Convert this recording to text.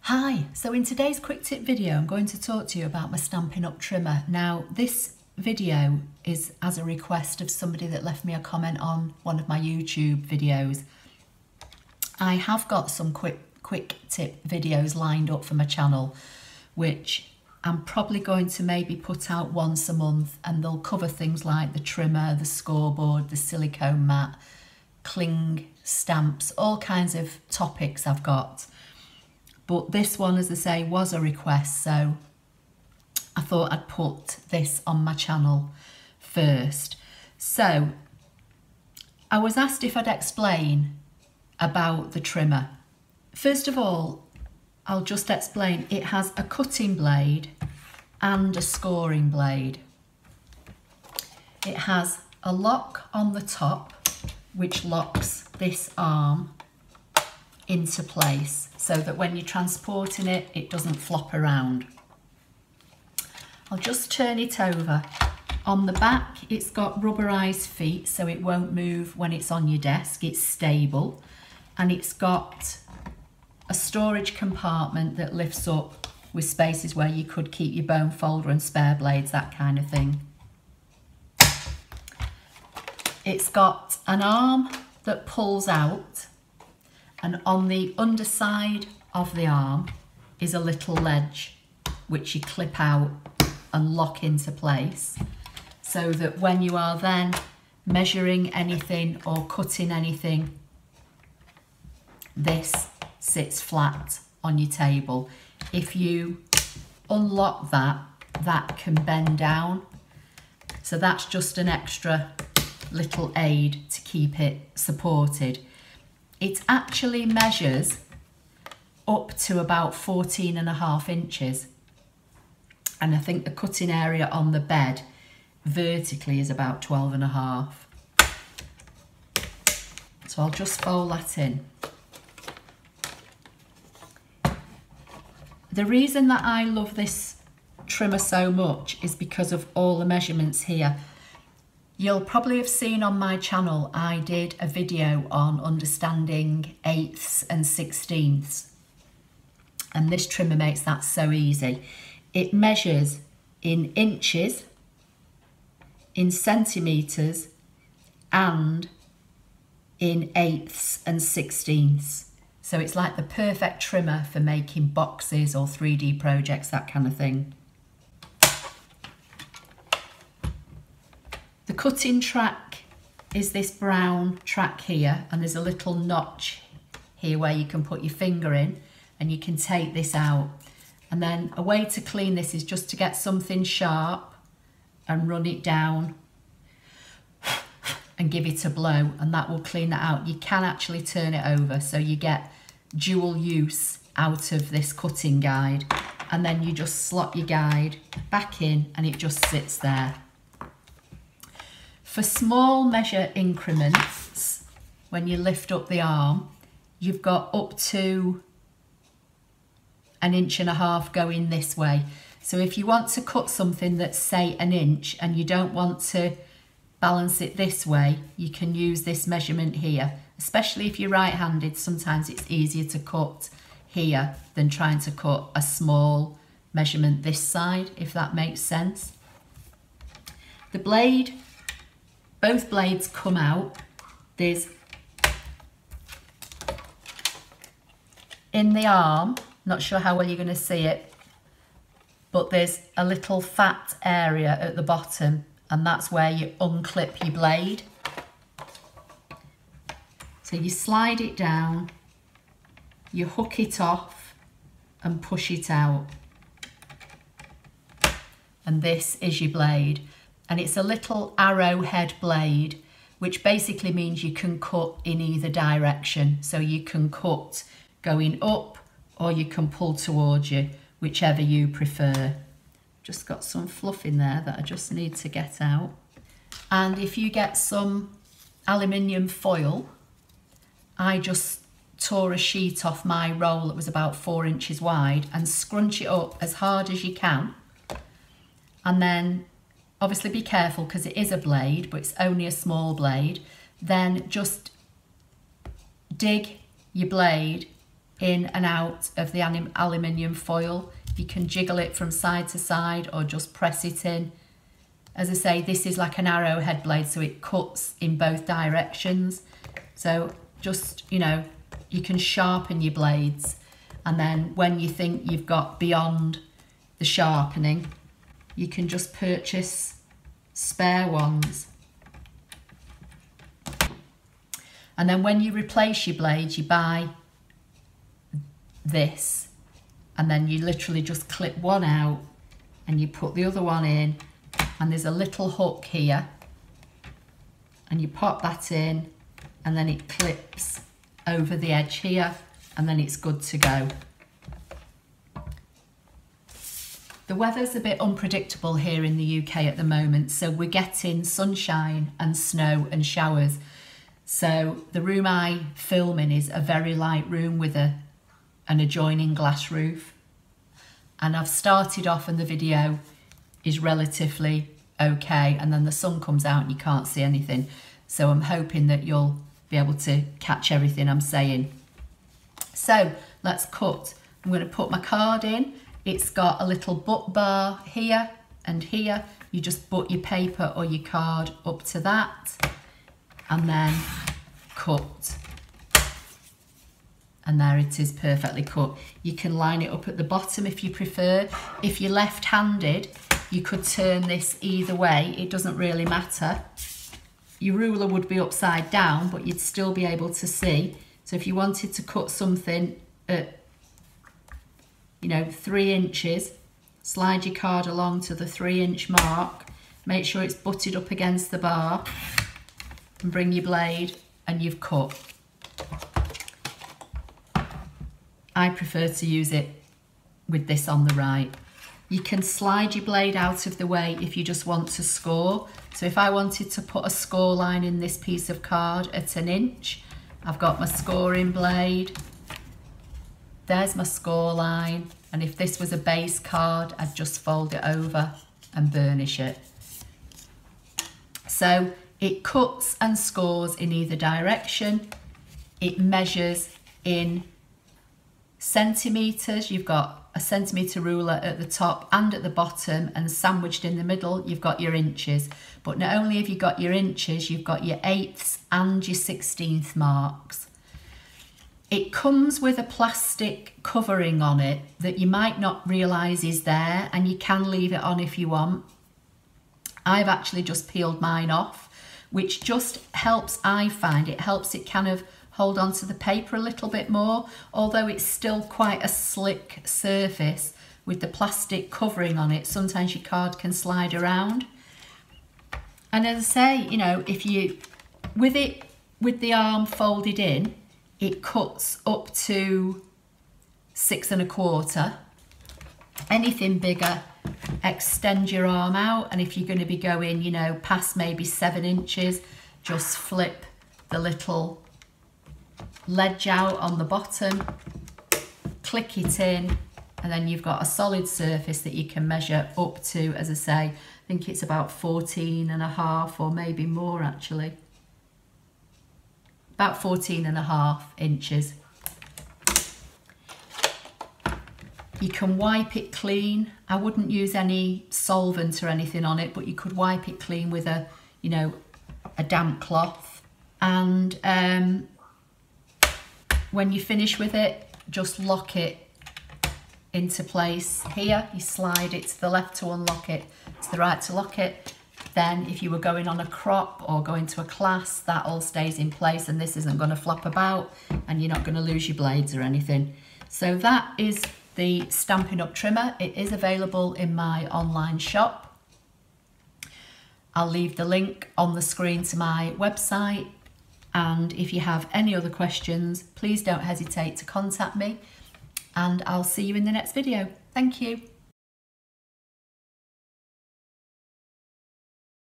Hi, so in today's quick tip video I'm going to talk to you about my Stampin' Up trimmer. Now this video is as a request of somebody that left me a comment on one of my YouTube videos. I have got some quick tip videos lined up for my channel which I'm probably going to maybe put out once a month, and they'll cover things like the trimmer, the scoreboard, the silicone mat, cling stamps, all kinds of topics I've got. But this one, as I say, was a request, so I thought I'd put this on my channel first. So I was asked if I'd explain about the trimmer. First of all, I'll just explain it has a cutting blade and a scoring blade. It has a lock on the top which locks this arm into place so that when you're transporting it, it doesn't flop around. I'll just turn it over. On the back, it's got rubberized feet so it won't move when it's on your desk. It's stable, and it's got a storage compartment that lifts up with spaces where you could keep your bone folder and spare blades, that kind of thing. It's got an arm that pulls out, and on the underside of the arm is a little ledge which you clip out and lock into place, so that when you are then measuring anything or cutting anything, this sits flat on your table. If you unlock that, that can bend down. So that's just an extra little aid to keep it supported. It actually measures up to about 14.5 inches. And I think the cutting area on the bed vertically is about 12.5. So I'll just fold that in. The reason that I love this trimmer so much is because of all the measurements here. You'll probably have seen on my channel I did a video on understanding 1/8 and 16ths, and this trimmer makes that so easy. It measures in inches, in centimetres, and in 1/8 and 16ths. So it's like the perfect trimmer for making boxes or 3D projects, that kind of thing. The cutting track is this brown track here, and there's a little notch here where you can put your finger in and you can take this out. And then a way to clean this is just to get something sharp and run it down and give it a blow, and that will clean that out. You can actually turn it over so you get dual use out of this cutting guide, and then you just slot your guide back in and it just sits there. For small measure increments, when you lift up the arm, you've got up to 1.5 inches going this way. So if you want to cut something that's say 1 inch and you don't want to balance it this way, you can use this measurement here. Especially if you're right-handed, sometimes it's easier to cut here than trying to cut a small measurement this side, if that makes sense. The blade, both blades come out. There's, in the arm, not sure how well you're going to see it, but there's a little fat area at the bottom, and that's where you unclip your blade. So you slide it down, you hook it off and push it out. And this is your blade. And it's a little arrowhead blade, which basically means you can cut in either direction. So you can cut going up or you can pull towards you, whichever you prefer. Just got some fluff in there that I just need to get out. And if you get some aluminium foil, I just tore a sheet off my roll that was about 4 inches wide and scrunch it up as hard as you can. And then obviously be careful because it is a blade, but it's only a small blade. Then just dig your blade in and out of the aluminium foil. You can jiggle it from side to side or just press it in. As I say, this is like an arrowhead blade, so it cuts in both directions. So just, you know, you can sharpen your blades, and then when you think you've got beyond the sharpening, you can just purchase spare ones. And then when you replace your blades, you buy this, and then you literally just clip one out and you put the other one in, and there's a little hook here, and you pop that in, and then it clips over the edge here, and then it's good to go. The weather's a bit unpredictable here in the UK at the moment, so we're getting sunshine and snow and showers. So the room I film in is a very light room with an adjoining glass roof. And I've started off and the video is relatively okay, and then the sun comes out and you can't see anything. So I'm hoping that you'll be able to catch everything I'm saying. So let's cut. I'm going to put my card in. It's got a little butt bar here and here. You just butt your paper or your card up to that, and then cut. And there it is, perfectly cut. You can line it up at the bottom if you prefer. If you're left-handed, you could turn this either way. It doesn't really matter. Your ruler would be upside down, but you'd still be able to see. So if you wanted to cut something at, you know, 3 inches, slide your card along to the 3-inch mark, make sure it's butted up against the bar, and bring your blade, and you've cut. I prefer to use it with this on the right. You can slide your blade out of the way if you just want to score. So if I wanted to put a score line in this piece of card at 1 inch, I've got my scoring blade. There's my score line. And if this was a base card, I'd just fold it over and burnish it. So it cuts and scores in either direction. It measures in centimetres. You've got a centimetre ruler at the top and at the bottom, and sandwiched in the middle you've got your inches. But not only have you got your inches, you've got your 1/8 and your 16th marks. It comes with a plastic covering on it that you might not realise is there, and you can leave it on if you want. I've actually just peeled mine off, which just helps, I find, it helps it kind of hold on to the paper a little bit more, although it's still quite a slick surface with the plastic covering on it. Sometimes your card can slide around. And as I say, you know, if you, with the arm folded in, it cuts up to 6 1/4. Anything bigger, extend your arm out, and if you're going to be going, you know, past maybe 7 inches, just flip the little ledge out on the bottom, click it in, and then you've got a solid surface that you can measure up to, as I say, I think it's about 14 1/2, or maybe more actually. About 14 1/2 inches. You can wipe it clean. I wouldn't use any solvent or anything on it, but you could wipe it clean with a, you know, a damp cloth. And when you finish with it, just lock it into place here. You slide it to the left to unlock it, to the right to lock it. Then if you were going on a crop or going to a class, that all stays in place, and this isn't going to flop about, and you're not going to lose your blades or anything. So that is the Stampin' Up! Trimmer. It is available in my online shop. I'll leave the link on the screen to my website, and if you have any other questions, please don't hesitate to contact me, and I'll see you in the next video. Thank you.